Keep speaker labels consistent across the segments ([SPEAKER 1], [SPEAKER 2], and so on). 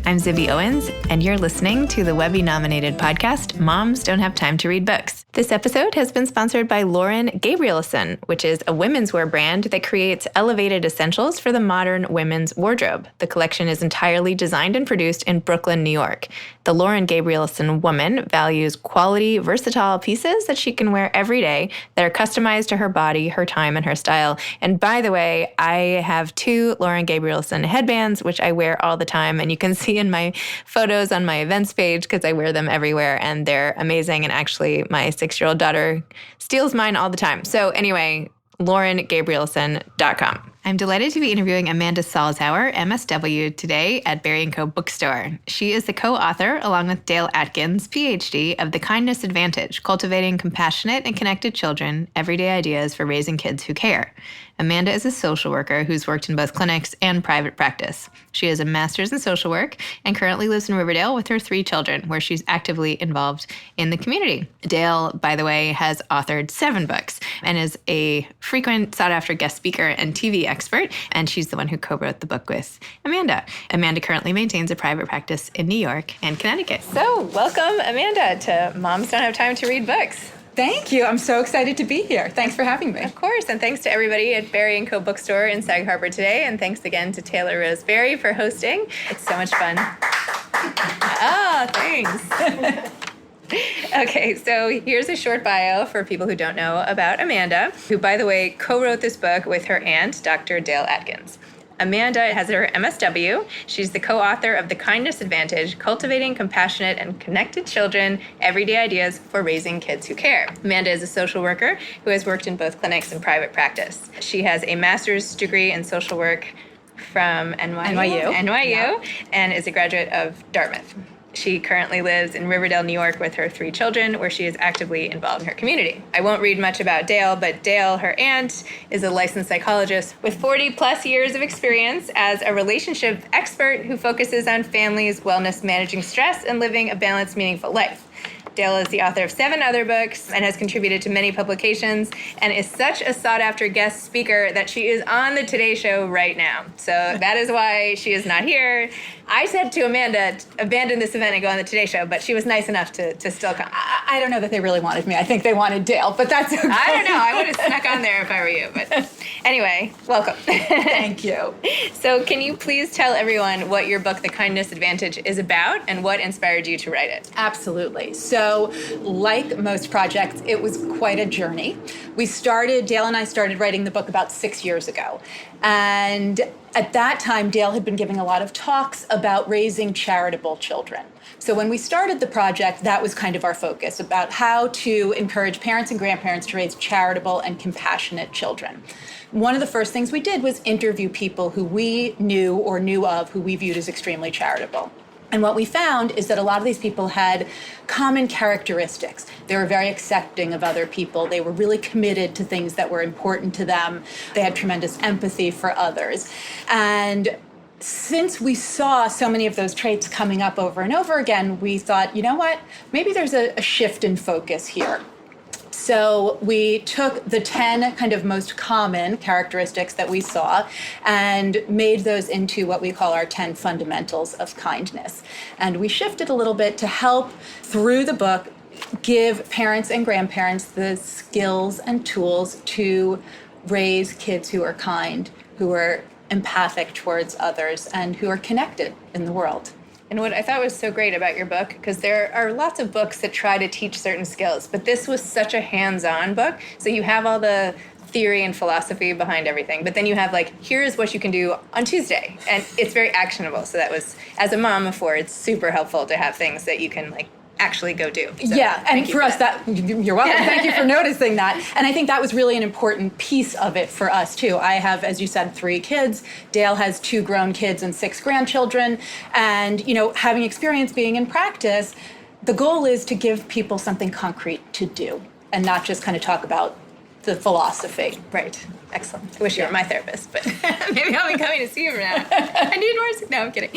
[SPEAKER 1] I'm Zibby Owens, and you're listening to the Webby-nominated podcast, Moms Don't Have Time to Read Books. This episode has been sponsored by Lauren Gabrielson, which is a women's wear brand that creates elevated essentials for the modern women's wardrobe. The collection is entirely designed and produced in Brooklyn, New York. The Lauren Gabrielson woman values quality, versatile pieces that she can wear every day that are customized to her body, her time, and her style. And by the way, I have 2 Lauren Gabrielson headbands, which I wear all the time, and you can see in my photos on my events page because I wear them everywhere, and they're amazing. And actually, my 6-year-old daughter steals mine all the time. So anyway, LaurenGabrielson.com. I'm delighted to be interviewing Amanda Salzhauer, MSW, today at Berry & Co. Bookstore. She is the co-author, along with Dale Atkins, PhD, of The Kindness Advantage, Cultivating Compassionate and Connected Children, Everyday Ideas for Raising Kids Who Care. Amanda is a social worker who's worked in both clinics and private practice. She has a master's in social work and currently lives in Riverdale with her 3 children, where she's actively involved in the community. Dale, by the way, has authored 7 books and is a frequent sought-after guest speaker and TV expert, and she's the one who co-wrote the book with Amanda. Amanda currently maintains a private practice in New York and Connecticut. So welcome, Amanda, to Moms Don't Have Time to Read Books.
[SPEAKER 2] Thank you. I'm so excited to be here. Thanks for having me.
[SPEAKER 1] Of course, and thanks to everybody at Berry & Co. Bookstore in Sag Harbor today, and thanks again to Taylor Roseberry for hosting. It's so much fun. Thanks. Okay, so here's a short bio for people who don't know about Amanda, who, by the way, co-wrote this book with her aunt, Dr. Dale Atkins. Amanda has her MSW. She's the co-author of The Kindness Advantage, Cultivating Compassionate and Connected Children, Everyday Ideas for Raising Kids Who Care. Amanda is a social worker who has worked in both clinics and private practice. She has a master's degree in social work from NYU, yeah, and is a graduate of Dartmouth. She currently lives in Riverdale, New York with her 3 children, where she is actively involved in her community. I won't read much about Dale, but Dale, her aunt, is a licensed psychologist with 40-plus years of experience as a relationship expert who focuses on families, wellness, managing stress, and living a balanced, meaningful life. Dale is the author of 7 other books and has contributed to many publications and is such a sought-after guest speaker that she is on the Today Show right now. So that is why she is not here. I said to Amanda, abandon this event and go on the Today Show, but she was nice enough to still come.
[SPEAKER 2] I don't know that they really wanted me. I think they wanted Dale, but that's okay.
[SPEAKER 1] I don't know. I would have snuck on there if I were you. But anyway, welcome.
[SPEAKER 2] Thank you.
[SPEAKER 1] So can you please tell everyone what your book, The Kindness Advantage, is about and what inspired you to write it?
[SPEAKER 2] Absolutely. So like most projects, it was quite a journey. Dale and I started writing the book about 6 years ago. And at that time, Dale had been giving a lot of talks about raising charitable children. So when we started the project, that was kind of our focus, about how to encourage parents and grandparents to raise charitable and compassionate children. One of the first things we did was interview people who we knew or knew of who we viewed as extremely charitable. And what we found is that a lot of these people had common characteristics. They were very accepting of other people. They were really committed to things that were important to them. They had tremendous empathy for others. And since we saw so many of those traits coming up over and over again, we thought, you know what, maybe there's a shift in focus here. So we took the 10 kind of most common characteristics that we saw and made those into what we call our 10 fundamentals of kindness. And we shifted a little bit to help, through the book, give parents and grandparents the skills and tools to raise kids who are kind, who are empathic towards others, and who are connected in the world.
[SPEAKER 1] And what I thought was so great about your book, because there are lots of books that try to teach certain skills, but this was such a hands-on book. So you have all the theory and philosophy behind everything, but then you have here's what you can do on Tuesday. And it's very actionable. So that was, as a mom of 4, it's super helpful to have things that you can actually go do. So
[SPEAKER 2] yeah, and for us, you're welcome. Thank you for noticing that. And I think that was really an important piece of it for us, too. I have, as you said, 3 kids. Dale has 2 grown kids and 6 grandchildren. And, having experience being in practice, the goal is to give people something concrete to do and not just kind of talk about the philosophy.
[SPEAKER 1] Right. Excellent. I wish you were my therapist, but maybe I'll be coming to see you now. I need more. No, I'm kidding.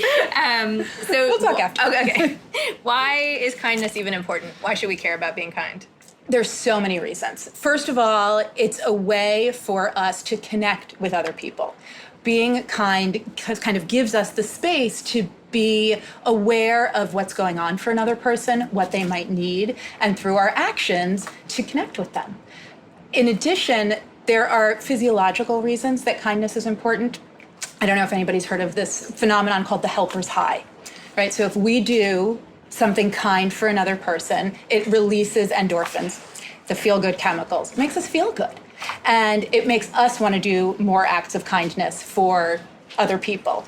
[SPEAKER 1] So
[SPEAKER 2] we'll talk after.
[SPEAKER 1] Okay. Why is kindness even important? Why should we care about being kind?
[SPEAKER 2] There's so many reasons. First of all, it's a way for us to connect with other people. Being kind kind of gives us the space to be aware of what's going on for another person, what they might need, and through our actions to connect with them. In addition, there are physiological reasons that kindness is important. I don't know if anybody's heard of this phenomenon called the helper's high, right? So if we do something kind for another person, it releases endorphins, the feel-good chemicals. It makes us feel good. And it makes us want to do more acts of kindness for other people.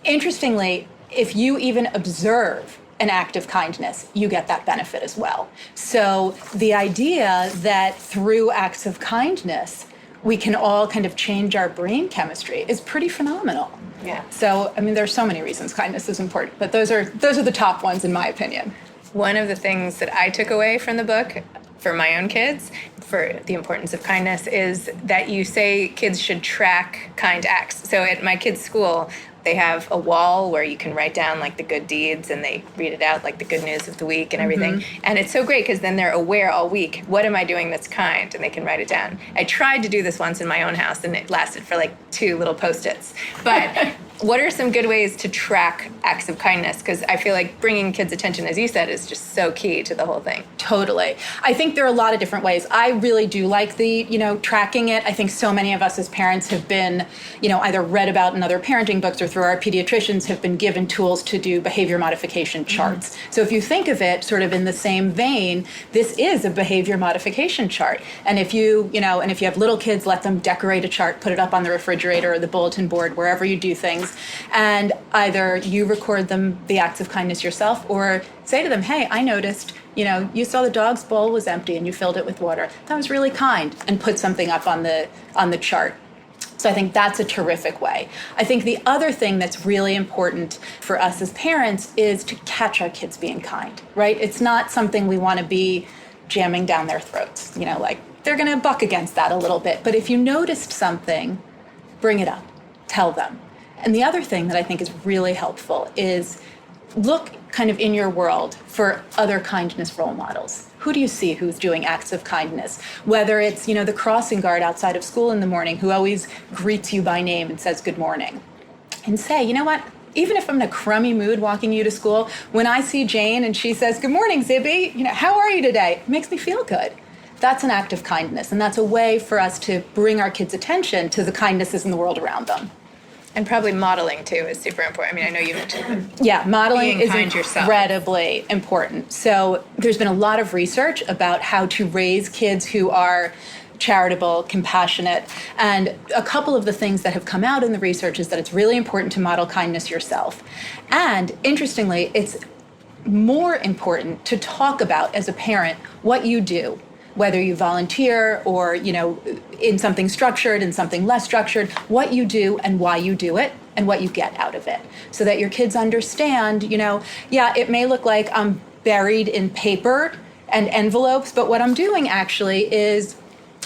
[SPEAKER 2] Interestingly, if you even observe an act of kindness, you get that benefit as well. So the idea that through acts of kindness, we can all kind of change our brain chemistry is pretty phenomenal.
[SPEAKER 1] Yeah.
[SPEAKER 2] So, I mean, there's so many reasons kindness is important, but those are the top ones in my opinion.
[SPEAKER 1] One of the things that I took away from the book for my own kids, for the importance of kindness, is that you say kids should track kind acts. So at my kids' school, they have a wall where you can write down like the good deeds, and they read it out like the good news of the week and everything. And it's so great because then they're aware all week, what am I doing that's kind? And they can write it down. I tried to do this once in my own house, and it lasted for like 2 little Post-its. But what are some good ways to track acts of kindness? Because I feel like bringing kids' attention, as you said, is just so key to the whole thing.
[SPEAKER 2] Totally. I think there are a lot of different ways. I really do like the, tracking it. I think so many of us as parents have been, either read about in other parenting books or through our pediatricians have been given tools to do behavior modification charts. So if you think of it sort of in the same vein, this is a behavior modification chart. And if you have little kids, let them decorate a chart, put it up on the refrigerator or the bulletin board, wherever you do things. And either you record the acts of kindness yourself, or say to them, hey, I noticed, you saw the dog's bowl was empty and you filled it with water. That was really kind, and put something up on the chart. So I think that's a terrific way. I think the other thing that's really important for us as parents is to catch our kids being kind, right? It's not something we want to be jamming down their throats, like they're going to buck against that a little bit. But if you noticed something, bring it up, tell them. And the other thing that I think is really helpful is look kind of in your world for other kindness role models. Who do you see who's doing acts of kindness? Whether it's, the crossing guard outside of school in the morning who always greets you by name and says good morning. And say, you know what? Even if I'm in a crummy mood walking you to school, when I see Jane and she says, good morning, Zibby, how are you today? It makes me feel good. That's an act of kindness. And that's a way for us to bring our kids' attention to the kindnesses in the world around them.
[SPEAKER 1] And probably modeling, too, is super important. I mean, I know you mentioned that.
[SPEAKER 2] Yeah, modeling is
[SPEAKER 1] yourself.
[SPEAKER 2] Incredibly important. So there's been a lot of research about how to raise kids who are charitable, compassionate. And a couple of the things that have come out in the research is that it's really important to model kindness yourself. And interestingly, it's more important to talk about as a parent what you do, whether you volunteer or, in something structured and something less structured, what you do and why you do it and what you get out of it. So that your kids understand, it may look like I'm buried in paper and envelopes, but what I'm doing actually is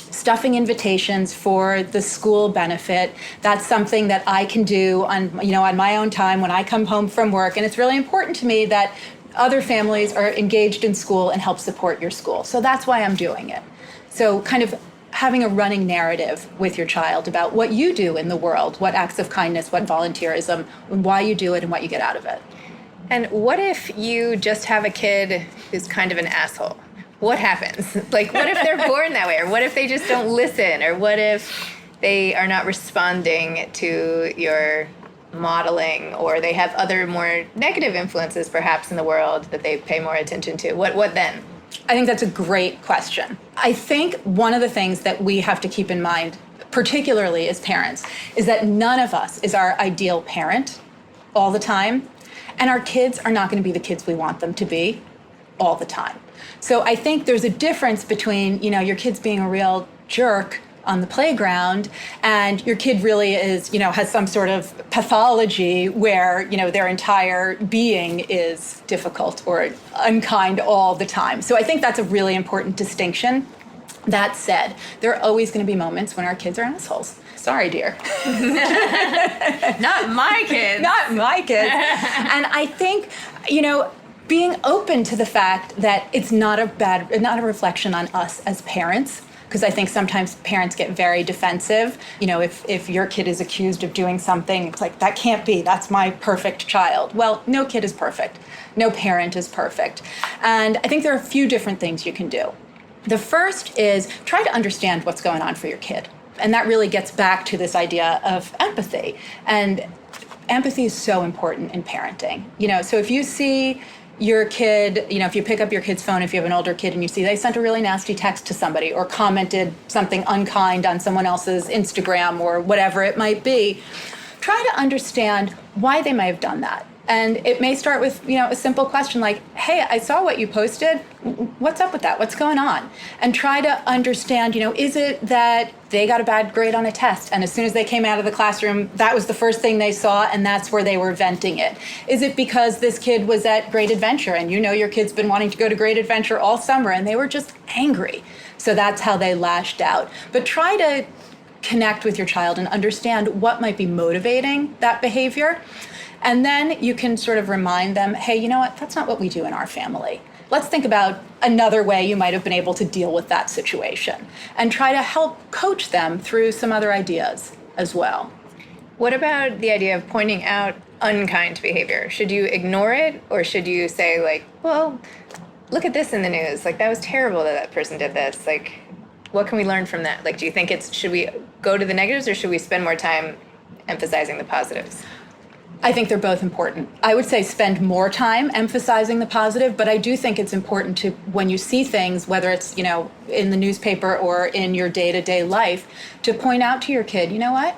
[SPEAKER 2] stuffing invitations for the school benefit. That's something that I can do on my own time when I come home from work. And it's really important to me that other families are engaged in school and help support your school. So that's why I'm doing it. So kind of having a running narrative with your child about what you do in the world, what acts of kindness, what volunteerism, why you do it, and what you get out of it.
[SPEAKER 1] And what if you just have a kid who's kind of an asshole? What happens? Like, what if they're born that way? Or what if they just don't listen? Or what if they are not responding to your modeling, or they have other more negative influences perhaps in the world that they pay more attention to? What then?
[SPEAKER 2] I think that's a great question. I think one of the things that we have to keep in mind, particularly as parents, is that none of us is our ideal parent all the time, and our kids are not going to be the kids we want them to be all the time. So I think there's a difference between, your kids being a real jerk on the playground and your kid really is, has some sort of pathology where, their entire being is difficult or unkind all the time. So I think that's a really important distinction. That said, there are always going to be moments when our kids are assholes. Sorry, dear.
[SPEAKER 1] Not my kids.
[SPEAKER 2] Not my kids. And I think, being open to the fact that it's not a reflection on us as parents. because I think sometimes parents get very defensive. If your kid is accused of doing something, it's like, that can't be, that's my perfect child. Well, no kid is perfect. No parent is perfect. And I think there are a few different things you can do. The first is try to understand what's going on for your kid. And that really gets back to this idea of empathy. And empathy is so important in parenting. So if you see your kid, if you pick up your kid's phone, if you have an older kid and you see they sent a really nasty text to somebody or commented something unkind on someone else's Instagram or whatever it might be, try to understand why they may have done that. And it may start with, a simple question like, hey, I saw what you posted. What's up with that? What's going on? And try to understand, is it that they got a bad grade on a test and as soon as they came out of the classroom, that was the first thing they saw and that's where they were venting it? Is it because this kid was at Great Adventure and your kid's been wanting to go to Great Adventure all summer and they were just angry? So that's how they lashed out. But try to connect with your child and understand what might be motivating that behavior. And then you can sort of remind them, hey, you know what? That's not what we do in our family. Let's think about another way you might have been able to deal with that situation and try to help coach them through some other ideas as well.
[SPEAKER 1] What about the idea of pointing out unkind behavior? Should you ignore it or should you say like, well, look at this in the news. Like that was terrible that person did this. Like, what can we learn from that? Like, do you think should we go to the negatives or should we spend more time emphasizing the positives?
[SPEAKER 2] I think they're both important. I would say spend more time emphasizing the positive, but I do think it's important to, when you see things, whether it's, in the newspaper or in your day-to-day life, to point out to your kid, you know what?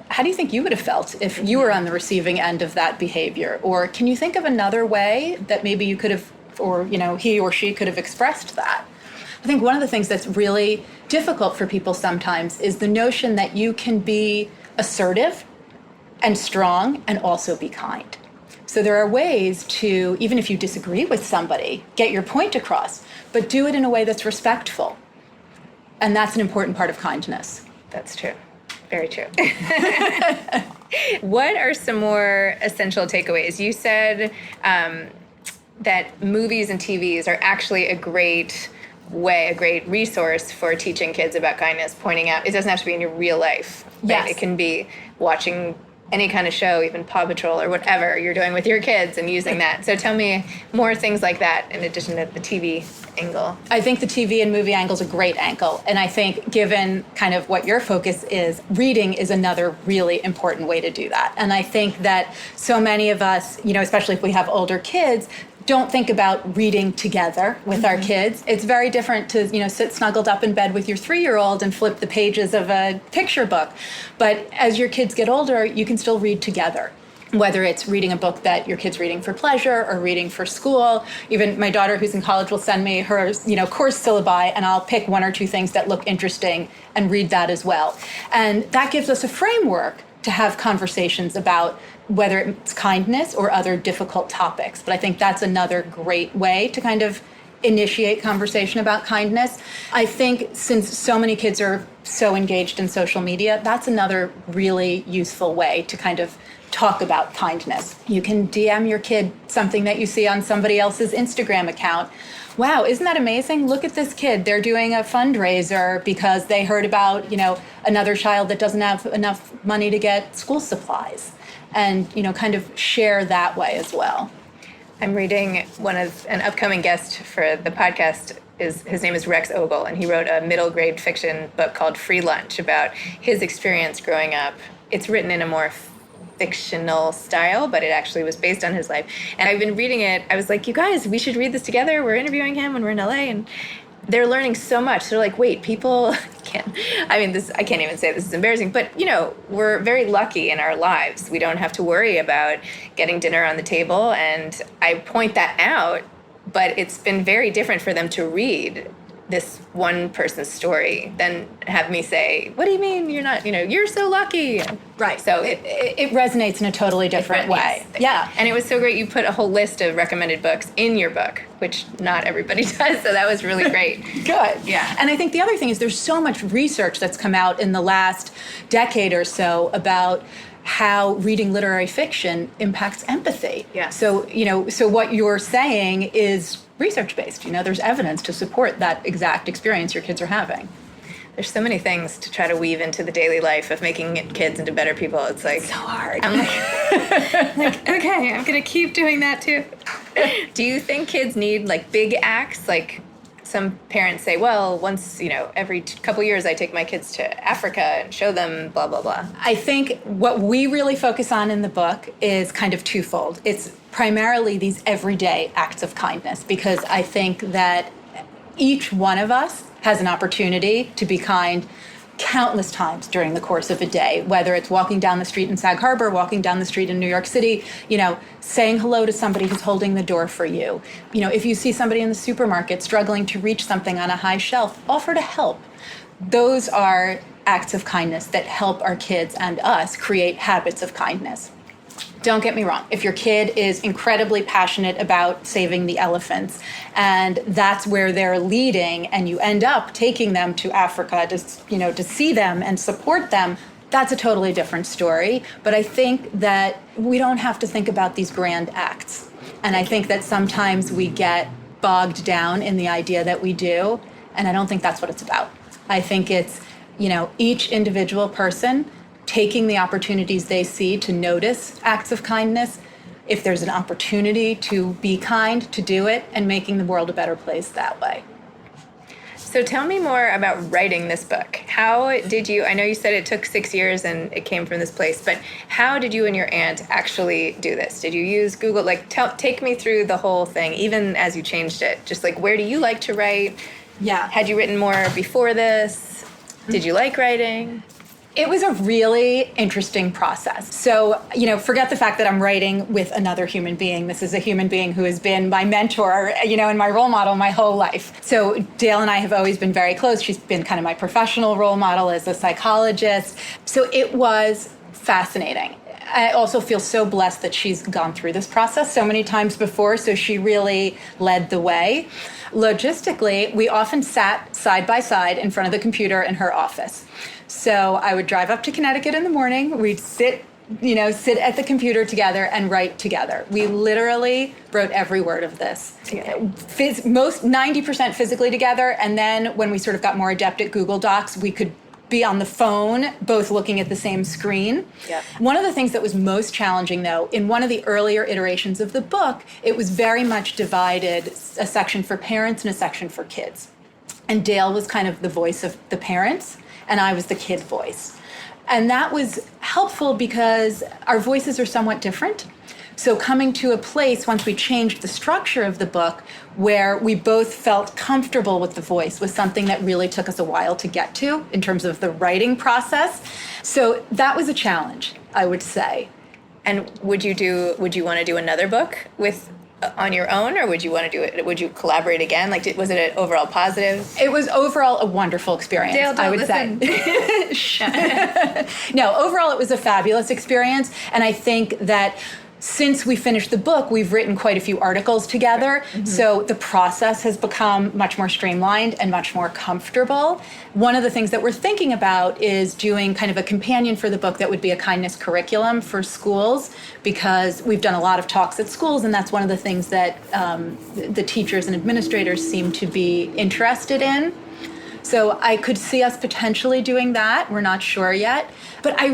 [SPEAKER 2] How do you think you would have felt if you were on the receiving end of that behavior? Or can you think of another way that maybe you could have, or, he or she could have expressed that? I think one of the things that's really difficult for people sometimes is the notion that you can be assertive and strong and also be kind. So there are ways to, even if you disagree with somebody, get your point across, but do it in a way that's respectful. And that's an important part of kindness.
[SPEAKER 1] That's true. Very true. What are some more essential takeaways? You said that movies and TVs are actually a great resource for teaching kids about kindness, pointing out, it doesn't have to be in your real life. Right?
[SPEAKER 2] Yes.
[SPEAKER 1] It can be watching any kind of show, even Paw Patrol or whatever you're doing with your kids and using that. So tell me more things like that in addition to the TV angle.
[SPEAKER 2] I think the TV and movie angle is a great angle. And I think given kind of what your focus is, reading is another really important way to do that. And I think that so many of us, especially if we have older kids, don't think about reading together with our kids. It's very different to, sit snuggled up in bed with your 3-year-old and flip the pages of a picture book. But as your kids get older, you can still read together. Whether it's reading a book that your kid's reading for pleasure or reading for school. Even my daughter who's in college will send me her, course syllabi and I'll pick 1 or 2 things that look interesting and read that as well. And that gives us a framework to have conversations about whether it's kindness or other difficult topics. But I think that's another great way to kind of initiate conversation about kindness. I think since so many kids are so engaged in social media, that's another really useful way to kind of talk about kindness. You can DM your kid something that you see on somebody else's Instagram account. Wow, isn't that amazing? Look at this kid. They're doing a fundraiser because they heard about, another child that doesn't have enough money to get school supplies. And, kind of share that way as well.
[SPEAKER 1] I'm reading an upcoming guest for the podcast. His name is Rex Ogle, and he wrote a middle grade fiction book called Free Lunch about his experience growing up. It's written in a more fictional style, but it actually was based on his life. And I've been reading it. I was like, you guys, we should read this together. We're interviewing him when we're in LA, and they're learning so much. They're like, wait, people can't. I can't even say this is embarrassing, but we're very lucky in our lives. We don't have to worry about getting dinner on the table, and I point that out. But it's been very different for them to read this one person's story than have me say, what do you mean you're not, you're so lucky.
[SPEAKER 2] Right.
[SPEAKER 1] So
[SPEAKER 2] it resonates in a totally different way. Yeah.
[SPEAKER 1] And it was so great. You put a whole list of recommended books in your book, which not everybody does. So that was really great.
[SPEAKER 2] Good.
[SPEAKER 1] Yeah.
[SPEAKER 2] And I think the other thing is there's so much research that's come out in the last decade or so about how reading literary fiction impacts empathy.
[SPEAKER 1] Yeah.
[SPEAKER 2] So, so what you're saying is research-based. There's evidence to support that exact experience your kids are having.
[SPEAKER 1] There's so many things to try to weave into the daily life of making kids into better people. It's like
[SPEAKER 2] So hard.
[SPEAKER 1] I'm like, okay, I'm gonna keep doing that too. Do you think kids need like big acts? Like some parents say, well, once, every couple years I take my kids to Africa and show them blah, blah, blah.
[SPEAKER 2] I think what we really focus on in the book is kind of twofold. It's primarily these everyday acts of kindness, because I think that each one of us has an opportunity to be kind countless times during the course of a day, whether it's walking down the street in Sag Harbor, walking down the street in New York City, saying hello to somebody who's holding the door for you. If you see somebody in the supermarket struggling to reach something on a high shelf, offer to help. Those are acts of kindness that help our kids and us create habits of kindness. Don't get me wrong. If your kid is incredibly passionate about saving the elephants, and that's where they're leading, and you end up taking them to Africa to see them and support them, that's a totally different story. But I think that we don't have to think about these grand acts. And I think that sometimes we get bogged down in the idea that we do, and I don't think that's what it's about. I think it's, each individual person taking the opportunities they see to notice acts of kindness. If there's an opportunity to be kind, to do it, and making the world a better place that way.
[SPEAKER 1] So tell me more about writing this book. How did you, I know you said it took 6 years and it came from this place, but how did you and your aunt actually do this? Did you use Google? Take me through the whole thing, even as you changed it. Just where do you like to write?
[SPEAKER 2] Yeah.
[SPEAKER 1] Had you written more before this? Did you like writing?
[SPEAKER 2] It was a really interesting process. So, forget the fact that I'm writing with another human being. This is a human being who has been my mentor, and my role model my whole life. So Dale and I have always been very close. She's been kind of my professional role model as a psychologist. So it was fascinating. I also feel so blessed that she's gone through this process so many times before, so she really led the way. Logistically, we often sat side by side in front of the computer in her office. So I would drive up to Connecticut in the morning. We'd sit at the computer together and write together. We literally wrote every word of this. Most 90% physically together. And then when we sort of got more adept at Google Docs, we could be on the phone, both looking at the same screen.
[SPEAKER 1] Yep.
[SPEAKER 2] One of the things that was most challenging, though, in one of the earlier iterations of the book, it was very much divided, a section for parents and a section for kids. And Dale was kind of the voice of the parents, and I was the kid voice. And that was helpful because our voices are somewhat different. So coming to a place, once we changed the structure of the book, where we both felt comfortable with the voice was something that really took us a while to get to in terms of the writing process. So that was a challenge, I would say.
[SPEAKER 1] And would you want to do another book on your own, or would you want to do it? Would you collaborate again? Was it an overall positive?
[SPEAKER 2] It was overall a wonderful experience,
[SPEAKER 1] Dale,
[SPEAKER 2] I would say. No, overall it was a fabulous experience, and I think that since we finished the book, we've written quite a few articles together. Mm-hmm. So the process has become much more streamlined and much more comfortable. One of the things that we're thinking about is doing kind of a companion for the book that would be a kindness curriculum for schools, because we've done a lot of talks at schools, and that's one of the things that the teachers and administrators seem to be interested in. So I could see us potentially doing that. We're not sure yet. But I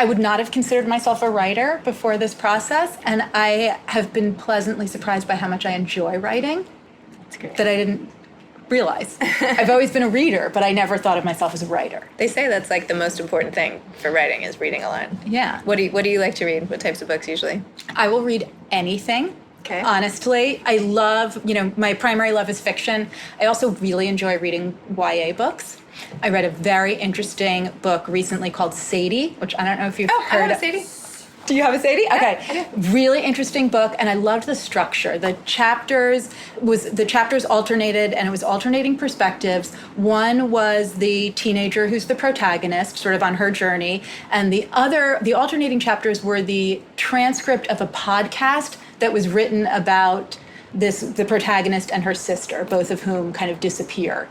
[SPEAKER 2] would not have considered myself a writer before this process. And I have been pleasantly surprised by how much I enjoy writing.
[SPEAKER 1] That's great.
[SPEAKER 2] That I didn't realize. I've always been a reader, but I never thought of myself as a writer.
[SPEAKER 1] They say that's the most important thing for writing is reading a lot.
[SPEAKER 2] Yeah.
[SPEAKER 1] What do you like to read? What types of books usually?
[SPEAKER 2] I will read anything.
[SPEAKER 1] Okay.
[SPEAKER 2] Honestly, I love, my primary love is fiction. I also really enjoy reading YA books. I read a very interesting book recently called Sadie, which I don't know if you've heard
[SPEAKER 1] I have
[SPEAKER 2] of.
[SPEAKER 1] a Sadie.
[SPEAKER 2] Do you have a Sadie? Okay.
[SPEAKER 1] Yeah, I do.
[SPEAKER 2] Really interesting book, and I loved the structure. The chapters alternated, and it was alternating perspectives. One was the teenager who's the protagonist, sort of on her journey, and the alternating chapters were the transcript of a podcast that was written about the protagonist and her sister, both of whom kind of disappear.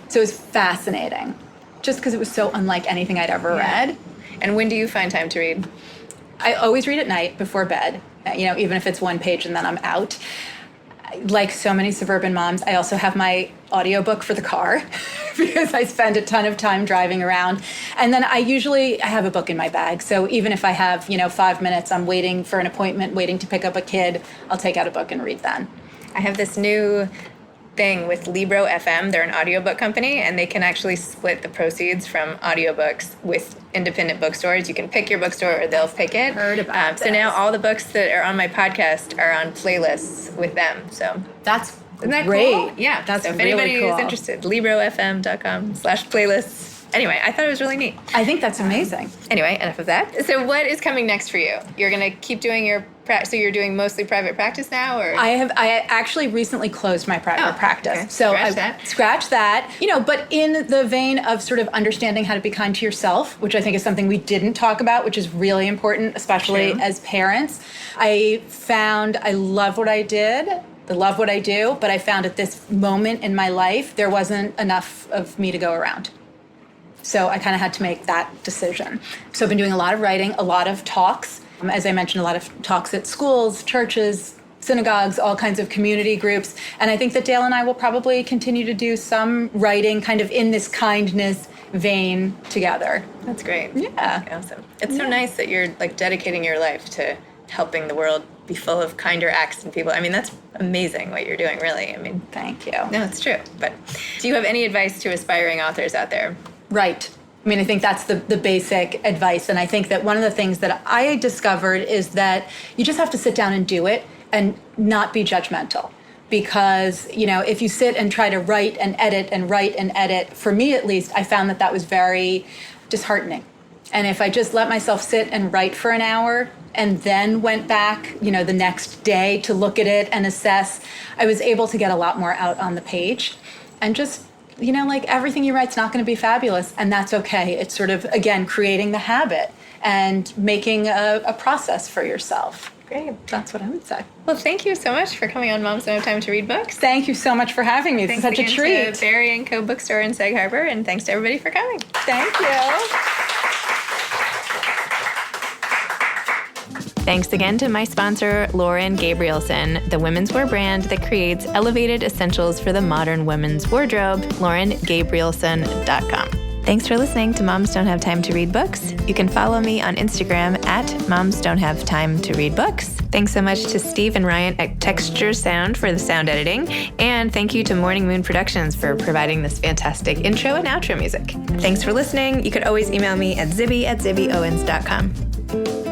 [SPEAKER 2] So it was fascinating, just because it was so unlike anything I'd ever read.
[SPEAKER 1] And when do you find time to read?
[SPEAKER 2] I always read at night before bed, even if it's one page and then I'm out. like so many suburban moms, I also have my audiobook for the car because I spend a ton of time driving around. And then I have a book in my bag. So even if I have, 5 minutes, I'm waiting for an appointment, waiting to pick up a kid, I'll take out a book and read then.
[SPEAKER 1] I have this new thing with Libro FM. They're an audiobook company, and they can actually split the proceeds from audiobooks with independent bookstores. You can pick your bookstore or they'll pick it.
[SPEAKER 2] Heard about
[SPEAKER 1] So now all the books that are on my podcast are on playlists with them. So isn't that
[SPEAKER 2] great.
[SPEAKER 1] cool? Yeah.
[SPEAKER 2] That's
[SPEAKER 1] so if
[SPEAKER 2] really
[SPEAKER 1] anybody
[SPEAKER 2] cool.
[SPEAKER 1] is interested, librofm.com/playlists. Anyway, I thought it was really neat.
[SPEAKER 2] I think that's amazing.
[SPEAKER 1] Anyway, enough of that. So what is coming next for you? You're going to keep doing so you're doing mostly private practice now, or?
[SPEAKER 2] I actually recently closed my private practice.
[SPEAKER 1] Okay.
[SPEAKER 2] So
[SPEAKER 1] Scratch that.
[SPEAKER 2] But in the vein of sort of understanding how to be kind to yourself, which I think is something we didn't talk about, which is really important, especially as parents. I found I love what I did. I love what I do, but I found at this moment in my life, there wasn't enough of me to go around. So I kind of had to make that decision. So I've been doing a lot of writing, a lot of talks. As I mentioned, a lot of talks at schools, churches, synagogues, all kinds of community groups. And I think that Dale and I will probably continue to do some writing kind of in this kindness vein together.
[SPEAKER 1] That's great.
[SPEAKER 2] Yeah.
[SPEAKER 1] Awesome. It's so nice that you're dedicating your life to helping the world be full of kinder acts and people. I mean, that's amazing what you're doing, really. I mean,
[SPEAKER 2] thank you.
[SPEAKER 1] No, it's true. But do you have any advice to aspiring authors out there?
[SPEAKER 2] Right. I mean, I think that's the basic advice. And I think that one of the things that I discovered is that you just have to sit down and do it and not be judgmental. Because, if you sit and try to write and edit, for me at least, I found that was very disheartening. And if I just let myself sit and write for an hour and then went back, the next day to look at it and assess, I was able to get a lot more out on the page. And just everything you write's not going to be fabulous, and that's okay. It's sort of, again, creating the habit and making a process for yourself.
[SPEAKER 1] Great.
[SPEAKER 2] That's what I would say.
[SPEAKER 1] Well, thank you so much for coming on Moms Don't Have Time to Read Books.
[SPEAKER 2] Thank you so much for having me. It's such a treat.
[SPEAKER 1] Thanks to Barry & Co. Bookstore in Sag Harbor, and thanks to everybody for coming.
[SPEAKER 2] Thank you.
[SPEAKER 1] Thanks again to my sponsor, Lauren Gabrielson, the women's wear brand that creates elevated essentials for the modern women's wardrobe, laurengabrielson.com. Thanks for listening to Moms Don't Have Time to Read Books. You can follow me on Instagram at Moms Don't Have Time to Read Books. Thanks so much to Steve and Ryan at Texture Sound for the sound editing. And thank you to Morning Moon Productions for providing this fantastic intro and outro music. Thanks for listening. You could always email me at zibby@zibbyowens.com.